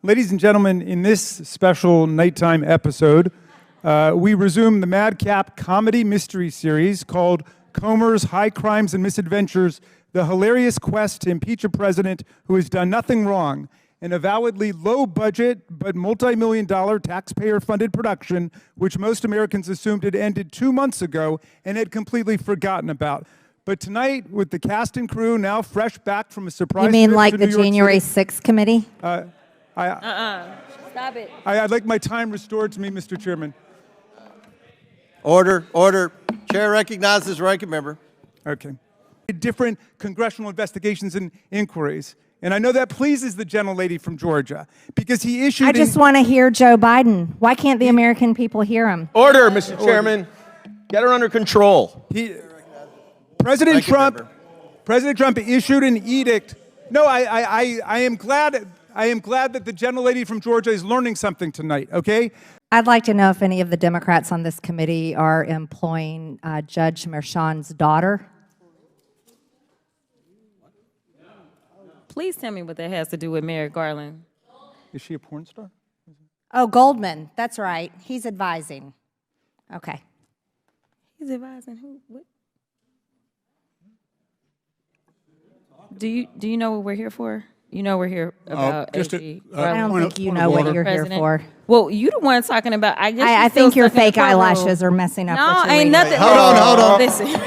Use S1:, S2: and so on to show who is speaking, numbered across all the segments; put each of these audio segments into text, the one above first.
S1: Ladies and gentlemen, in this special nighttime episode, we resume the madcap comedy mystery series called Comer's High Crimes and Misadventures, the hilarious quest to impeach a president who has done nothing wrong, an avowedly low-budget but multi-million-dollar taxpayer-funded production which most Americans assumed had ended 2 months ago and had completely forgotten about. But tonight, with the cast and crew now fresh back from a surprise
S2: You mean
S1: trip
S2: like
S1: to
S2: the
S1: New York
S2: January
S1: City,
S2: 6th committee?
S3: Stop it.
S1: I'd like my time restored to me, Mr. Chairman.
S4: Order, order. Chair recognizes ranking member.
S1: Okay. Different congressional investigations and inquiries. And I know that pleases the gentlelady from Georgia because he issued...
S2: I just want to hear Joe Biden. Why can't the American people hear him?
S5: Order, Mr. Chairman. Get her under control.
S1: President Trump issued an edict. No, I am glad that the gentlelady from Georgia is learning something tonight, okay?
S2: I'd like to know if any of the Democrats on this committee are employing Judge Merchan's daughter.
S3: Please tell me what that has to do with Merrick Garland.
S1: Is she a porn star?
S2: Oh, Goldman. That's right. He's advising. Okay.
S3: He's advising who? What? Do you know what we're here for? You know we're here about AG.
S2: I don't think you know what you're here for.
S3: Well, you the one talking about.
S2: I think your fake eyelashes are messing up.
S3: No,
S2: what you're
S3: ain't
S2: reading.
S3: nothing.
S4: Hold on.
S3: Listen.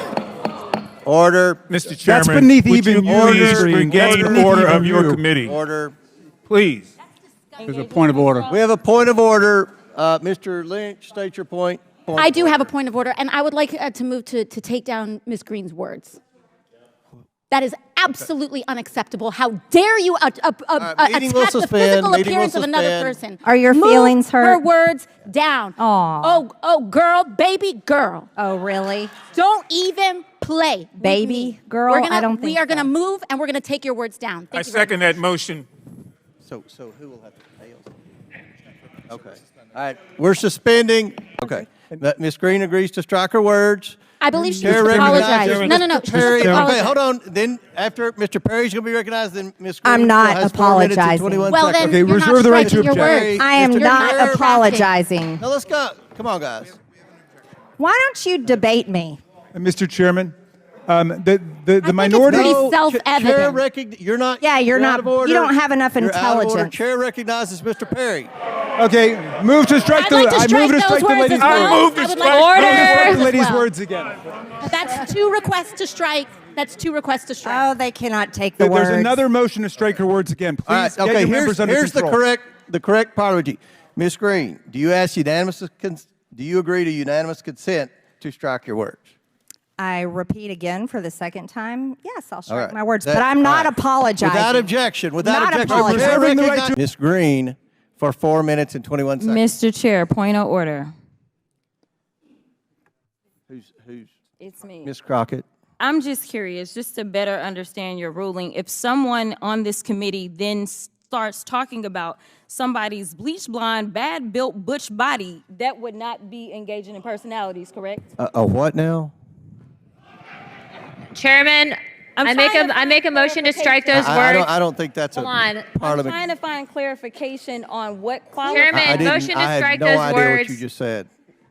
S4: Order.
S6: Mr. Chairman,
S1: That's beneath
S6: would
S1: even
S6: you
S1: your
S6: please
S1: history and
S6: regain
S1: beneath
S6: order
S1: even
S6: of your
S1: you.
S6: committee?
S4: Order.
S6: Please.
S7: There's a point of order.
S4: We have a point of order. Mr. Lynch, state your point.
S8: I do have a point of order, and I would like to move to take down Ms. Greene's words. That is absolutely unacceptable. How dare you attack the physical appearance of another person?
S2: Are your feelings hurt?
S8: Her words down.
S2: Aw.
S8: Oh, girl, baby girl.
S2: Oh, really?
S8: Don't even play. with
S2: Baby
S8: me.
S2: girl? I don't think
S8: we are
S2: so.
S8: going to move, and we're going to take your words down.
S6: I second that motion.
S4: So who will have to pay us? Okay. All right. We're suspending. Okay. Ms. Greene agrees to strike her words.
S8: I believe she
S4: Chair
S8: needs to apologize.
S4: recognizes
S8: No.
S4: Mr. Perry.
S8: She needs to
S4: Okay,
S8: apologize.
S4: hold on. Then after Mr. Perry's going to be recognized, then Ms. Greene
S2: I'm not
S4: has 4 minutes and
S2: apologizing.
S4: 21
S8: Well,
S4: seconds.
S8: then
S1: Okay,
S8: you're not
S1: reserve the right to
S8: striking your
S1: object.
S8: words.
S2: I am
S4: Mr.
S2: not
S4: Chair,
S2: apologizing.
S4: Now let's go. Come on, guys.
S2: Why don't you debate me?
S1: Mr. Chairman, the
S8: it's
S1: minority...
S8: pretty self-evident.
S4: You're not.
S2: Yeah, you're not.
S4: out of order.
S2: You don't have enough
S4: You're out of order.
S2: intelligence.
S4: Chair recognizes Mr. Perry.
S1: Okay, move to strike
S8: I'd
S1: the...
S8: like to
S1: I move
S8: strike
S1: to
S8: those
S1: strike the
S8: words
S1: lady's
S8: as well.
S1: words.
S6: I move to
S8: I would
S6: strike-
S8: like
S1: Move to
S8: to
S1: strike
S8: strike
S1: the lady's
S8: as well.
S1: words again.
S8: That's 2 requests to strike. That's 2 requests to strike.
S2: Oh, they cannot take the
S1: There's
S2: words.
S1: another motion to strike her words again. Please
S4: All right.
S1: get
S4: Okay.
S1: your members under
S4: Here's
S1: control.
S4: the correct parliament. Ms. Greene, do you agree to unanimous consent to strike your words?
S2: I repeat again for the second time. Yes, I'll
S4: All
S2: strike
S4: right.
S2: my words,
S4: That-
S2: but I'm not
S4: all right.
S2: apologizing.
S4: Without objection. Without
S2: Not
S4: objection.
S2: apologizing.
S4: Chair
S1: Reserving the right
S4: recognizes
S1: to-
S4: Ms. Greene for 4 minutes and 21 seconds.
S3: Mr. Chair, point of order.
S4: Who's
S3: It's me.
S4: Ms. Crockett?
S3: I'm just curious, just to better understand your ruling. If someone on this committee then starts talking about somebody's bleach blonde, bad built butch body, that would not be engaging in personalities, correct?
S4: A what now?
S9: Chairman, I make a motion to strike those words.
S4: I don't think that's
S9: Hold on.
S4: a
S3: I'm
S4: parliament.
S3: trying to find clarification on what quality.
S9: Chairman,
S4: I didn't-
S9: motion to
S4: I had
S9: strike
S4: no
S9: those
S4: idea
S9: words.
S4: what you just said.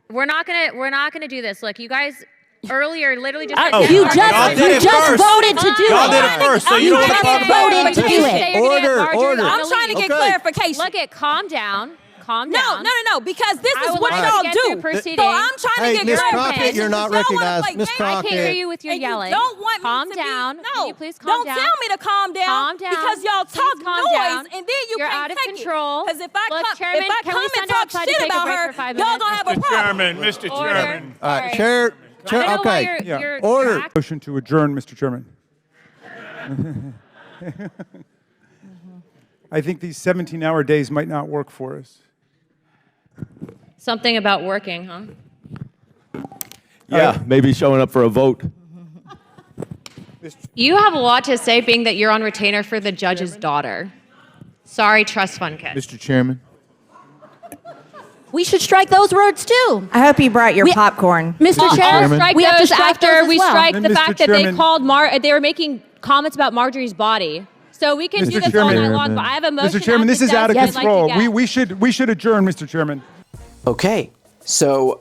S9: We're not gonna do this. Look, you guys earlier literally just
S3: I-
S9: said
S8: You
S6: Y'all
S8: just
S6: did it first.
S8: voted to do
S6: Y'all did
S8: it.
S6: it first, so you
S8: You
S6: don't
S8: just
S6: want to
S8: voted to do
S9: Stay
S8: it.
S9: here
S4: Order,
S9: today, Marjorie,
S4: order.
S9: I'm
S3: I'm trying to get
S4: Okay.
S3: clarification.
S9: Look at, calm down. Calm
S3: No,
S9: down.
S3: because this
S9: I
S3: is
S9: would
S3: what
S9: like
S3: y'all
S9: to get
S3: do.
S9: through proceedings.
S3: So I'm trying
S4: Hey,
S3: to
S4: Ms.
S3: get
S4: Crockett,
S3: clarification.
S4: you're not
S3: Y'all wanna
S4: recognized.
S3: play
S4: Ms.
S3: games.
S4: Crockett.
S9: I can't hear you with your
S3: And
S9: yelling.
S3: You don't want
S9: Calm
S3: me to
S9: down.
S3: Be,
S9: Can
S3: no,
S9: you please calm down?
S3: Don't tell me to calm down.
S9: Calm down.
S3: Because y'all
S9: Please
S3: talk
S9: calm
S3: noise,
S9: down.
S3: and then you
S9: You're
S3: can't
S9: out of
S3: take
S9: control.
S3: Because if I
S9: Look,
S3: come,
S9: Chairman,
S3: if I
S9: can
S3: come
S9: we
S3: and
S9: send
S3: talk
S9: outside to
S3: shit
S9: take a
S3: about
S9: break
S3: her,
S9: for 5
S3: y'all
S9: minutes?
S3: gonna have a
S6: Mr.
S3: problem.
S6: Chairman, Mr.
S9: Order.
S6: Chairman.
S4: All right,
S9: Sorry.
S4: Chair.
S9: I don't know why
S4: Okay.
S9: you're
S4: Order.
S1: Motion to adjourn, Mr. Chairman. I think these 17-hour days might not work for us.
S9: Something about working, huh?
S5: Yeah, maybe showing up for a vote.
S9: You have a lot to say, being that you're on retainer for the judge's daughter. Sorry, trust fund kid.
S7: Mr. Chairman.
S8: We should strike those words too.
S2: I hope you brought your popcorn.
S8: Mr. Chair,
S7: Chairman.
S9: Strike
S8: we have to
S9: those
S8: strike
S9: after
S8: those as
S9: we
S8: well.
S9: strike
S1: And
S9: the
S1: Mr.
S9: fact that they
S1: Chairman-
S9: called they were making comments about Marjorie's body.
S3: So we can do
S1: Mr.
S3: this all night long, but I have a motion.
S1: Mr. Chairman, this is out of
S3: I'd like to
S1: control.
S3: get.
S1: We should adjourn, Mr. Chairman.
S10: Okay, so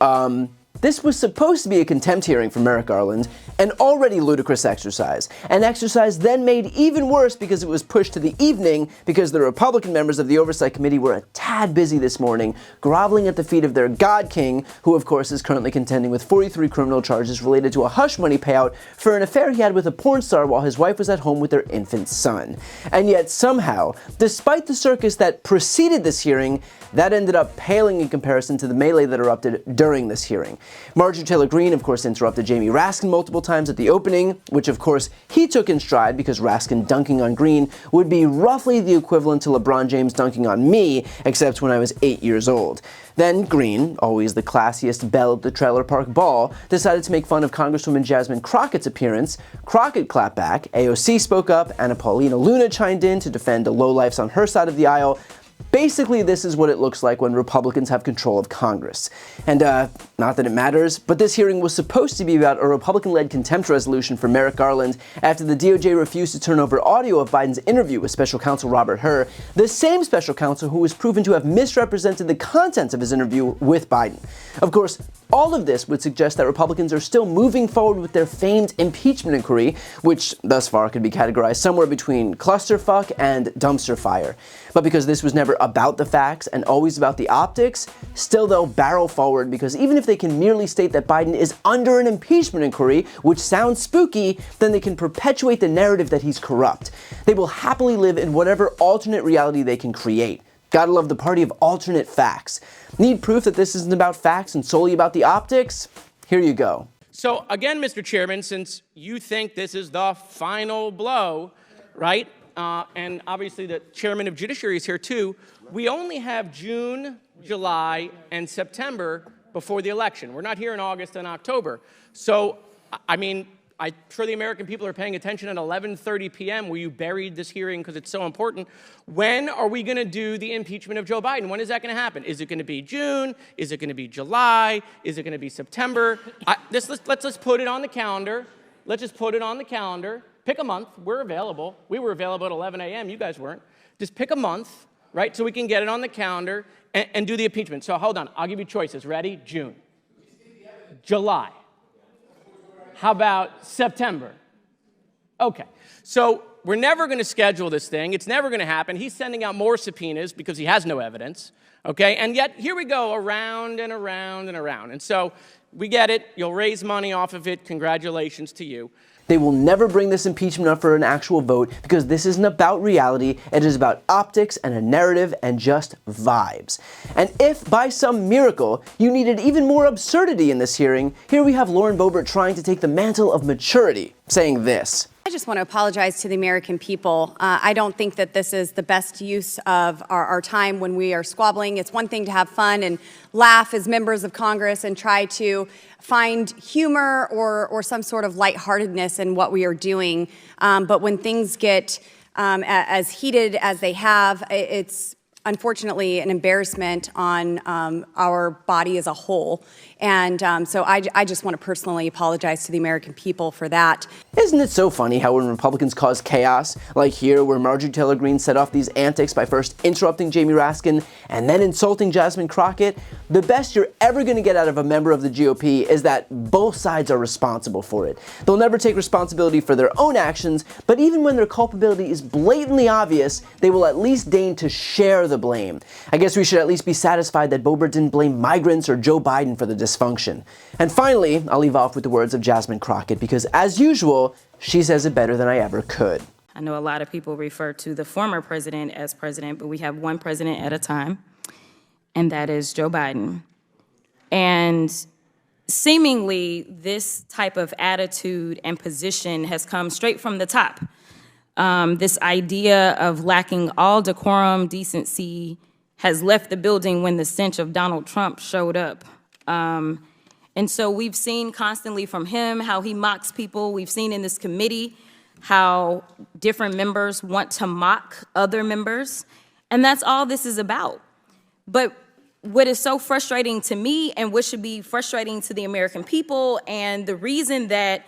S10: this was supposed to be a contempt hearing for Merrick Garland, an already ludicrous exercise. An exercise then made even worse because it was pushed to the evening because the Republican members of the Oversight Committee were a tad busy this morning, groveling at the feet of their God King, who of course is currently contending with 43 criminal charges related to a hush money payout for an affair he had with a porn star while his wife was at home with their infant son. And yet somehow, despite the circus that preceded this hearing, that ended up paling in comparison to the melee that erupted during this hearing. Marjorie Taylor Greene, of course, interrupted Jamie Raskin multiple times at the opening, which of course he took in stride because Raskin dunking on Greene would be roughly the equivalent to LeBron James dunking on me, except when I was 8 years old. Then Greene, always the classiest belle at the trailer park ball, decided to make fun of Congresswoman Jasmine Crockett's appearance. Crockett clapped back, AOC spoke up, Anna Paulina Luna chimed in to defend the lowlifes on her side of the aisle. Basically, this is what it looks like when Republicans have control of Congress. And not that it matters, but this hearing was supposed to be about a Republican-led contempt resolution for Merrick Garland after the DOJ refused to turn over audio of Biden's interview with special counsel Robert Hur, the same special counsel who was proven to have misrepresented the contents of his interview with Biden. Of course, all of this would suggest that Republicans are still moving forward with their famed impeachment inquiry, which thus far could be categorized somewhere between clusterfuck and dumpster fire. But because this was never about the facts and always about the optics, still they'll barrel forward because even if they can merely state that Biden is under an impeachment inquiry, which sounds spooky, then they can perpetuate the narrative that he's corrupt. They will happily live in whatever alternate reality they can create. Gotta love the party of alternate facts. Need proof that this isn't about facts and solely about the optics? Here you go.
S5: So again, Mr. Chairman, since you think this is the final blow, right? And obviously the chairman of judiciary is here too. We only have June, July, and September before the election. We're not here in August and October. So, I mean, I'm sure the American people are paying attention at 11:30 p.m. where you buried this hearing because it's so important. When are we going to do the impeachment of Joe Biden? When is that going to happen? Is it going to be June? Is it going to be July? Is it going to be September? Let's just put it on the calendar. Let's just put it on the calendar. Pick a month. We're available. We were available at 11 a.m. You guys weren't. Just pick a month, right, so we can get it on the calendar and do the impeachment. So hold on. I'll give you choices. Ready? June. July. How about September? Okay. So we're never going to schedule this thing. It's never going to happen. He's sending out more subpoenas because he has no evidence. Okay. And yet here we go around and around and around. And so we get it. You'll raise money off of it. Congratulations to you.
S10: They will never bring this impeachment up for an actual vote because this isn't about reality, it is about optics and a narrative and just vibes. And if, by some miracle, you needed even more absurdity in this hearing, here we have Lauren Boebert trying to take the mantle of maturity, saying this.
S11: I just want to apologize to the American people. I don't think that this is the best use of our time when we are squabbling. It's one thing to have fun and laugh as members of Congress and try to find humor or some sort of lightheartedness in what we are doing. But when things get as heated as they have, it's unfortunately an embarrassment on our body as a whole. And so I just want to personally apologize to the American people for that.
S10: Isn't it so funny how when Republicans cause chaos, like here where Marjorie Taylor Greene set off these antics by first interrupting Jamie Raskin and then insulting Jasmine Crockett, the best you're ever going to get out of a member of the GOP is that both sides are responsible for it. They'll never take responsibility for their own actions, but even when their culpability is blatantly obvious, they will at least deign to share the blame. I guess we should at least be satisfied that Boebert didn't blame migrants or Joe Biden for the dysfunction. And finally, I'll leave off with the words of Jasmine Crockett because, as usual, she says it better than I ever could.
S3: I know a lot of people refer to the former president as president, but we have one president at a time, and that is Joe Biden. And seemingly, this type of attitude and position has come straight from the top. This idea of lacking all decorum, decency, has left the building when the stench of Donald Trump showed up. And so we've seen constantly from him how he mocks people. We've seen in this committee how different members want to mock other members. And that's all this is about. But what is so frustrating to me and what should be frustrating to the American people, and the reason that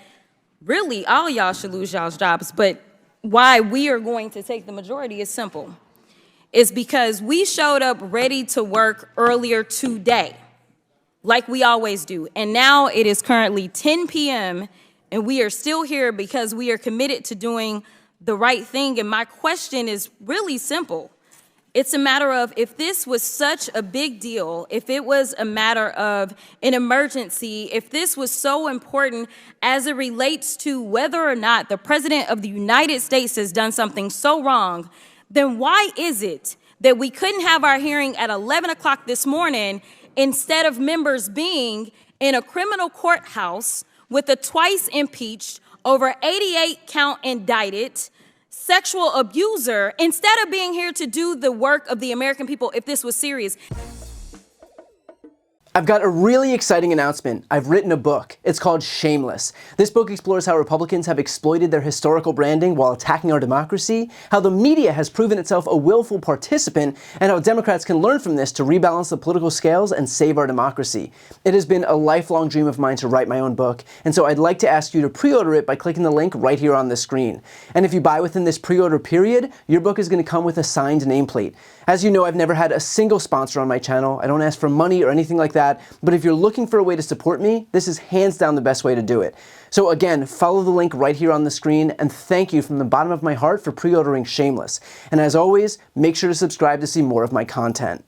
S3: really all y'all should lose y'all's jobs, but why we are going to take the majority is simple. It's because we showed up ready to work earlier today, like we always do. And now it is currently 10 p.m. and we are still here because we are committed to doing the right thing. And my question is really simple. It's a matter of, if this was such a big deal, if it was a matter of an emergency, if this was so important as it relates to whether or not the President of the United States has done something so wrong, then why is it that we couldn't have our hearing at 11 o'clock this morning instead of members being in a criminal courthouse with a twice impeached, over 88 count indicted sexual abuser, instead of being here to do the work of the American people if this was serious?
S10: I've got a really exciting announcement. I've written a book. It's called Shameless. This book explores how Republicans have exploited their historical branding while attacking our democracy, how the media has proven itself a willful participant, and how Democrats can learn from this to rebalance the political scales and save our democracy. It has been a lifelong dream of mine to write my own book, and so I'd like to ask you to pre-order it by clicking the link right here on the screen. And if you buy within this pre-order period, your book is going to come with a signed nameplate. As you know, I've never had a single sponsor on my channel. I don't ask for money or anything like that, but if you're looking for a way to support me, this is hands down the best way to do it. So again, follow the link right here on the screen, and thank you from the bottom of my heart for pre-ordering Shameless. And as always, make sure to subscribe to see more of my content.